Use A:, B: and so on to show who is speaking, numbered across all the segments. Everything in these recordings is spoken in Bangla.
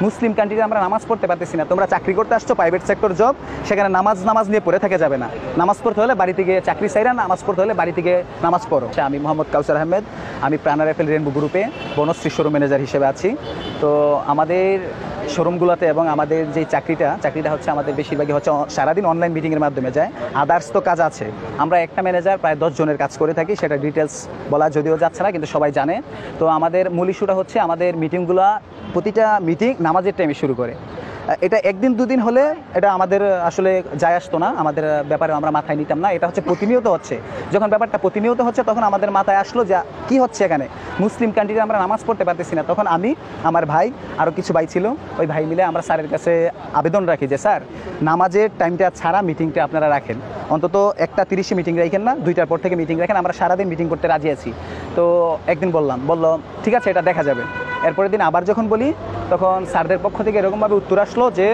A: মুসলিম কান্ট্রিতে আমরা নামাজ পড়তে পারতেছি না, তোমরা চাকরি করতে আসছো প্রাইভেট সেক্টর জব, সেখানে নামাজ নিয়ে পড়ে থাকা যাবে না। নামাজ পড়তে হলে বাড়ি থেকে চাকরি চাইরা, নামাজ পড়তে হলে বাড়ি থেকে নামাজ পড়ো। আমি মোহাম্মদ কাউসার আহমেদ, আমি প্রাণ রাইফেল রেনবো গ্রুপে বনশ্রী শোরুম ম্যানেজার হিসেবে আছি। তো আমাদের শোরুমগুলোতে এবং আমাদের যে চাকরিটা হচ্ছে আমাদের বেশিরভাগই হচ্ছে সারাদিন অনলাইন মিটিংয়ের মাধ্যমে যায়। আদার্স তো কাজ আছে, আমরা একটা ম্যানেজার প্রায় 10 জনের কাজ করে থাকি, সেটা ডিটেলস বলা যদিও যাচ্ছে না, কিন্তু সবাই জানে। তো আমাদের মূল ইস্যুটা হচ্ছে আমাদের মিটিংগুলো, প্রতিটা মিটিং নামাজের টাইমে শুরু করে। এটা একদিন দুদিন হলে এটা আমাদের আসলে যায় আসতো না, আমাদের ব্যাপারে আমরা মাথায় নিতাম না। এটা হচ্ছে প্রতিনিয়ত হচ্ছে, যখন ব্যাপারটা প্রতিনিয়ত হচ্ছে তখন আমাদের মাথায় আসলো যে কি হচ্ছে এখানে, মুসলিম কান্ট্রিতে আমরা নামাজ পড়তে পারতেছি না। তখন আমি, আমার ভাই, আরও কিছু ভাই ছিল, ওই ভাই মিলে আমরা স্যারের কাছে আবেদন রাখি যে স্যার নামাজের টাইমটা ছাড়া মিটিংটা আপনারা রাখেন, অন্তত 1:30 মিটিং রাখেন না, 2টার পর থেকে মিটিং রাখেন, আমরা সারাদিন মিটিং করতে রাজি আছি। তো একদিন বললো ঠিক আছে, এটা দেখা যাবে। এরপরের দিন আবার যখন বলি তখন স্যারদের পক্ষ থেকে এরকমভাবে উত্তর আসলো যে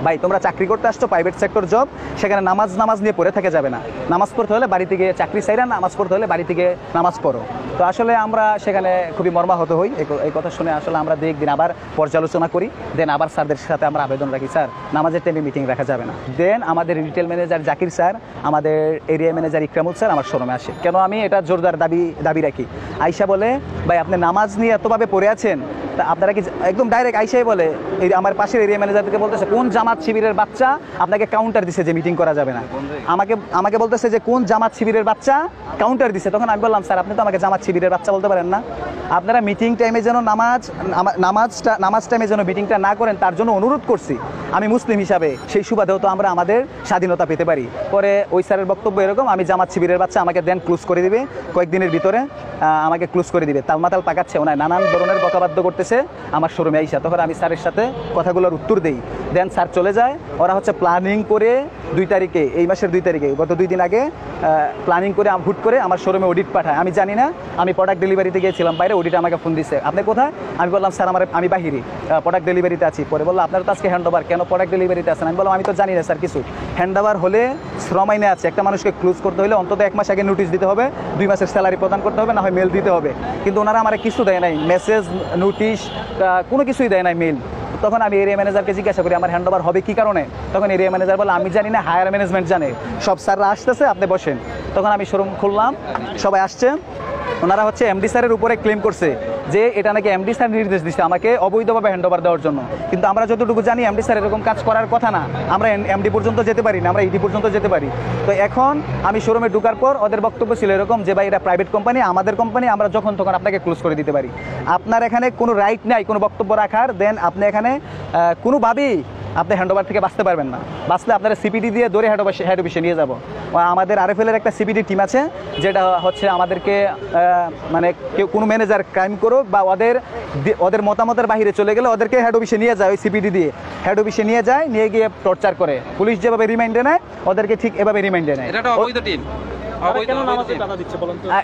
A: ভাই তোমরা চাকরি করতে আসছো প্রাইভেট সেক্টর জব, সেখানে নামাজ নিয়ে পড়ে থাকা যাবে না। নামাজ পড়তে হলে বাড়ি থেকে চাকরি চাইরা, নামাজ পড়তে হলে বাড়ি থেকে নামাজ পড়ো। তো আসলে আমরা সেখানে খুবই মর্মাহত হই। এই কথা শুনে আসলে আমরা একদিন আবার পর্যালোচনা করি, দেন আবার স্যারদের সাথে আমরা আবেদন রাখি স্যার নামাজের টাইমে মিটিং রাখা যাবে না। দেন আমাদের রিটেল ম্যানেজার জাকির স্যার, আমাদের এরিয়া ম্যানেজার ইকরামুল স্যার আমার শোরুমে আসে। কেন আমি এটা জোরদার দাবি রাখি, আইসা বলে ভাই আপনি নামাজ নিয়ে এতভাবে পড়ে আছেন, তা আপনারা কি একদম ডাইরেক্ট আইসাই বলে, এই আমার পাশের এরিয়া ম্যানেজারকে বলতেছে কোন জামাত শিবিরের বাচ্চা আপনাকে কাউন্টার দিছে যে মিটিং করা যাবে না। আমাকে বলতেছে যে কোন জামাত শিবিরের বাচ্চা কাউন্টার দিছে। তখন আমি বললাম স্যার আপনি তো আমাকে জামাত শিবিরের বাচ্চা বলতে পারেন না, আপনারা মিটিং টাইমে যেন নামাজ টাইমে যেন মিটিংটা না করেন তার জন্য অনুরোধ করছি আমি মুসলিম হিসাবে, সেই সুবাদেও তো আমরা আমাদের স্বাধীনতা পেতে পারি। পরে ওই স্যারের বক্তব্য এরকম, আমি জামাত শিবিরের বাচ্চা, আমাকে দেন ক্লোজ করে দিবে, কয়েকদিনের ভিতরে আমাকে ক্লোজ করে দিবে। তালমাতাল পাকাচ্ছে, ওনায় নানান ধরনের বকাবাদ্য করতেছে আমার শোরুমে আইসা। তখন আমি স্যারের সাথে কথাগুলোর উত্তর দেই, দেন স্যার চলে যায়। ওরা হচ্ছে প্ল্যানিং করে 2 তারিখে, এই মাসের 2 তারিখে, গত 2 দিন আগে প্ল্যানিং করে হুট করে আমার শোরুমে অডিট পাঠায়। আমি জানি না, আমি প্রোডাক্ট ডেলিভারিতে গিয়েছিলাম বাইরে, অডিট আমাকে ফোন দিচ্ছে আপনি কোথায়, আমি বললাম স্যার আমি বাহিরে প্রোডাক্ট ডেলিভারিতে আছি। পরে বললো আপনার তো আজকে হ্যান্ড ওভার, কেন প্রোডাক্ট ডেলিভারিতে আছেন? আমি বললাম আমি তো জানি না স্যার কিছু। হ্যান্ড ওভার হলে শ্রম আইনে আছে, একটা মানুষকে ক্লোজ করতে হলে অন্তত 1 মাস আগে নোটিশ দিতে হবে, 2 মাসের স্যালারি প্রদান করতে হবে, না হয় মেল দিতে হবে। কিন্তু ওনারা আমার কিছু দেয় নাই, মেসেজ, নোটিশ, কোনো কিছুই দেয় নাই, মেল। তখন আমি এরিয়া ম্যানেজারকে জিজ্ঞাসা করি আমার হ্যান্ড ওভার হবে কি কারণে? তখন এরিয়া ম্যানেজার বলে আমি জানি না, হায়ার ম্যানেজমেন্ট জানে, সব স্যাররা আসতেছে, আপনি বসেন। তখন আমি শোরুম খুললাম, সবাই আসছে, ওনারা হচ্ছে এমডি স্যারের উপরে ক্লেম করছে যে এটা নাকি এমডি স্যার নির্দেশ দিচ্ছে আমাকে অবৈধভাবে হ্যান্ড ওভার দেওয়ার জন্য। কিন্তু আমরা যতটুকু জানি এমডি স্যার এরকম কাজ করার কথা না, আমরা এমডি পর্যন্ত যেতে পারি না, আমরা ইডি পর্যন্ত যেতে পারি। তো এখন আমি শোরুমে ঢোকার পর ওদের বক্তব্য ছিল এরকম যে ভাই এটা প্রাইভেট কোম্পানি, আমাদের কোম্পানি, আমরা যখন তখন আপনাকে ক্লোজ করে দিতে পারি, আপনার এখানে কোনো রাইট নাই কোনো বক্তব্য রাখার। দেন আপনি এখানে কোনোভাবেই আপনি হ্যান্ড ওভার থেকে বাঁচতে পারবেন না, বাঁচলে আপনারা সিপিডি দিয়ে ধরে হেড অফিসে নিয়ে যাব। আমাদের আরএফএলের একটা সিপিডি টিম আছে, যেটা হচ্ছে আমাদেরকে মানে কেউ কোনো ম্যানেজার ক্রাইম করুক বা ওদের মতামতের বাইরে চলে গেলে ওদেরকে হেড অফিসে নিয়ে যায়, ওই সিপিডি দিয়ে হেড অফিসে নিয়ে যায়, নিয়ে গিয়ে টর্চার করে। পুলিশ যেভাবে রিমাইন্ডে নেয় ওদেরকে ঠিক এভাবে রিমাইন্ডে নেয়।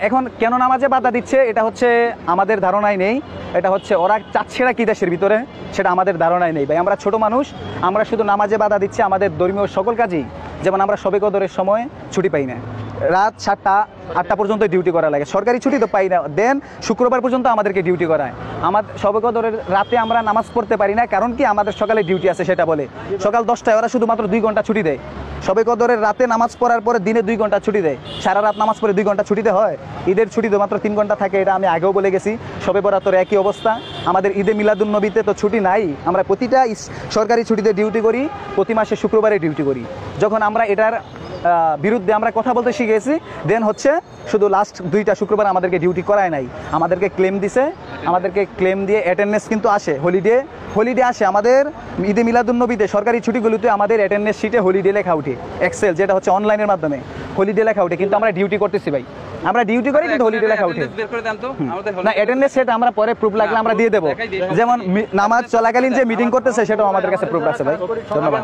A: এখন কেন নামাজে বাধা দিচ্ছে এটা হচ্ছে আমাদের ধারণায় নেই, এটা হচ্ছে ওরা চাচ্ছে না কি দেশের ভিতরে সেটা আমাদের ধারণায় নেই। ভাই আমরা ছোট মানুষ, আমরা শুধু নামাজে বাধা দিচ্ছি, আমাদের ধর্মীয় সকল কাজেই, যেমন আমরা শবে কদরের সময় ছুটি পাই না, রাত 7টা 8টা পর্যন্ত ডিউটি করা লাগে, সরকারি ছুটি তো পাই না। দেন শুক্রবার পর্যন্ত আমাদেরকে ডিউটি করায়। আমাদের শবে কদরের রাতে আমরা নামাজ পড়তে পারি না, কারণ কি আমাদের সকালে ডিউটি আছে, সেটা বলে সকাল 10টায় ওরা শুধুমাত্র 2 ঘন্টা ছুটি দেয়। শবে কদরের রাতে নামাজ পড়ার পরে দিনে 2 ঘন্টা ছুটি দেয়, সারা রাত নামাজ পড়ে 2 ঘন্টা ছুটিতে হয়। ঈদের ছুটি তো মাত্র 3 ঘন্টা থাকে, এটা আমি আগেও বলে গেছি। শবে বরাতের একই অবস্থা, আমাদের ঈদে মিলাদুন নবীতে তো ছুটি নাই, আমরা প্রতিটা সরকারি ছুটিতে ডিউটি করি, প্রতি মাসে শুক্রবারে ডিউটি করি। যখন আমরা এটার বিরুদ্ধে আমরা কথা বলতে শিখেছি, দেন হচ্ছে শুধু লাস্ট 2টা শুক্রবার আমাদেরকে ডিউটি করায় নাই, আমাদেরকে ক্লেম দিছে, আমাদেরকে ক্লেম দিয়ে অ্যাটেন্ডেন্স কিন্তু আসে, হলিডে আসে আমাদের ঈদে মিলাদুন্নবীতে সরকারি ছুটিগুলোতে আমাদের অ্যাটেন্ডেন্স শিটে হলিডে লেখা উঠে, এক্সেল যেটা হচ্ছে অনলাইনের মাধ্যমে হলিডে লেখা উঠে, কিন্তু আমরা ডিউটি করতেছি ভাই, আমরা ডিউটি করি কিন্তু হলিডে লেখা উঠে না। অ্যাটেন্ডেন্স সেটা আমরা পরে প্রুফ লাগলে আমরা দিয়ে দেবো, যেমন নামাজ চলাকালীন যে মিটিং করতেছে সেটাও আমাদের কাছে প্রুফ আছে ভাই। ধন্যবাদ।